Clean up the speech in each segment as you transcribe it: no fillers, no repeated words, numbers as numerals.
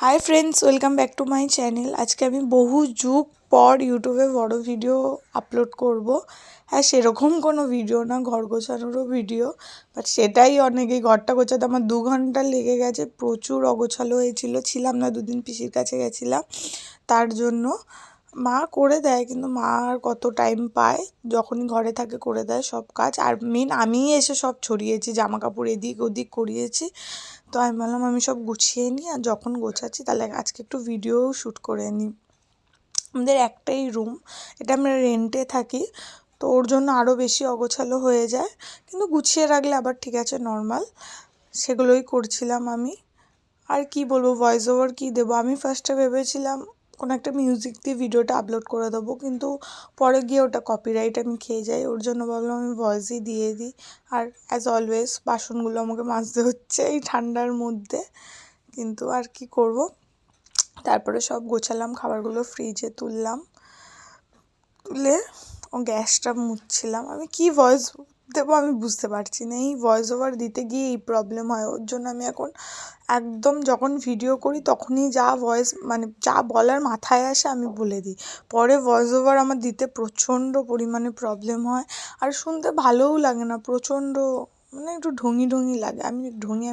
Hi friends, welcome back to my channel. আজকে আমি বহু যুগ পর ইউটিউবে বড় ভিডিও আপলোড করব। হ্যাঁ, সেরকম কোনো ভিডিও না, ঘর গোছানোরও ভিডিও, বাট সেটাই অনেকেই। ঘরটা গোছাতে আমার 2 ঘন্টা লেগে গেছে, প্রচুর অগোছালো হয়েছিল। ছিলাম না, 2 দিন পিসির কাছে গেছিলাম, তার জন্য। মা করে দেয়, কিন্তু মা আর কত টাইম পায়, যখনই ঘরে থাকে করে দেয় সব কাজ। আর মেন আমিই এসে সব ছড়িয়েছি, জামা কাপড় এদিক ওদিক করিয়েছি। তো আমি বললাম আমি সব গুছিয়ে নিই, আর যখন গোছাচ্ছি তাহলে আজকে একটু ভিডিও শ্যুট করে নিই। আমাদের একটাই রুম, এটা আমরা রেন্টে থাকি, তো ওর জন্য আরও বেশি অগোছালো হয়ে যায়, কিন্তু গুছিয়ে রাখলে আবার ঠিক আছে, নর্মাল। সেগুলোই করছিলাম আমি। আর কি বলবো, ভয়েস ওভার কী দেবো। আমি ফার্স্টে ভেবেছিলাম কোনো একটা মিউজিক দিয়ে ভিডিওটা আপলোড করে দেবো, কিন্তু পরে গিয়ে ওটা কপিরাইট আমি খেয়ে যাই। ওর জন্য ভাবলাম আমি ভয়েসই দিয়ে দিই। আর অ্যাজ অলওয়েজ বাসনগুলো আমাকে মাজতে হচ্ছে এই ঠান্ডার মধ্যে, কিন্তু আর কি করব। তারপরে সব গোছালাম, খাবারগুলো ফ্রিজে তুললাম, তুলে গ্যাসটা মুছছিলাম। আমি কি ভয়েস দেবো আমি বুঝতে পারছি না, এই ভয়েস ওভার দিতে গিয়ে এই প্রবলেম হয়। ওর জন্য আমি এখন একদম যখন ভিডিও করি তখনই যা ভয়েস, মানে যা বলার মাথায় আসে আমি বলে দিই। পরে ভয়েস ওভার আমার দিতে প্রচণ্ড পরিমাণে প্রবলেম হয়, আর শুনতে ভালোও লাগে না, প্রচণ্ড মানে একটু ঢঙি ঢঙি লাগে।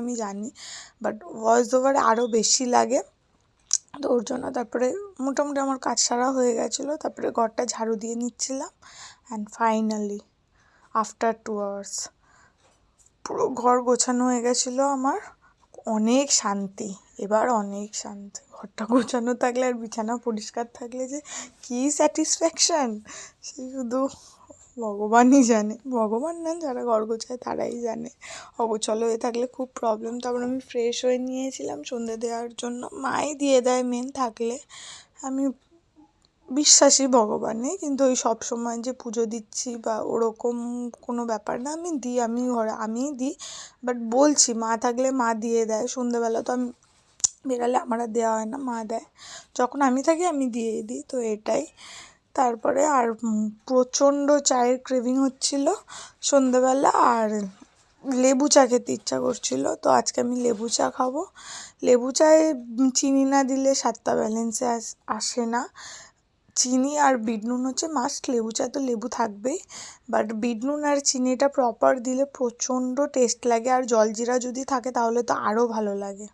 আমি জানি, বাট ভয়েস ওভারে আরও বেশি লাগে। তো ওর জন্য তারপরে মোটামুটি আমার কাজ সারা হয়ে গেছিলো, তারপরে ঘরটা ঝাড়ু দিয়ে নিচ্ছিলাম। অ্যান্ড ফাইনালি আফটার 2 আওয়ার্স পুরো ঘর গোছানো হয়ে গেছিলো আমার। অনেক শান্তি, এবার অনেক শান্তি। ঘরটা গোছানো থাকলে আর বিছানা পরিষ্কার থাকলে যে কী স্যাটিসফ্যাকশান, সে শুধু ভগবানই জানে। ভগবান না, যারা ঘর গোছায় তারাই জানে। অগোছালো হয়ে থাকলে খুব প্রবলেম। তারপর আমি ফ্রেশ হয়ে নিয়েছিলাম সন্ধে দেওয়ার জন্য, মাই দিয়ে দেয় মেন থাকলে। আমি বিশ্বাসী ভগবানে, কিন্তু ওই সব সময় যে পুজো দিচ্ছি বা ওরকম কোনো ব্যাপার না। আমি দিই, আমি ঘরে আমিই দিই, বাট বলছি মা থাকলে মা দিয়ে দেয়। সন্ধেবেলা তো আমি বেরালে আমার আর দেওয়া হয় না, মা দেয়। যখন আমি থাকি আমি দিয়ে দিই, তো এটাই। তারপরে আর প্রচণ্ড চায়ের ক্রেভিং হচ্ছিল সন্ধেবেলা, আর লেবু চা খেতে ইচ্ছা করছিল, তো আজকে আমি লেবু চা খাবো। লেবু চায়ে চিনি না দিলে স্বাদটা ব্যালেন্সে আসে না। চিনি আর বিট নুন হচ্ছে মাস্ট, লেবু চা তো লেবু থাকবেই, বাট বিট নুন আর চিনিটা প্রপার দিলে প্রচণ্ড টেস্ট লাগে। আর জলজিরা যদি থাকে তাহলে তো আরও ভালো লাগে।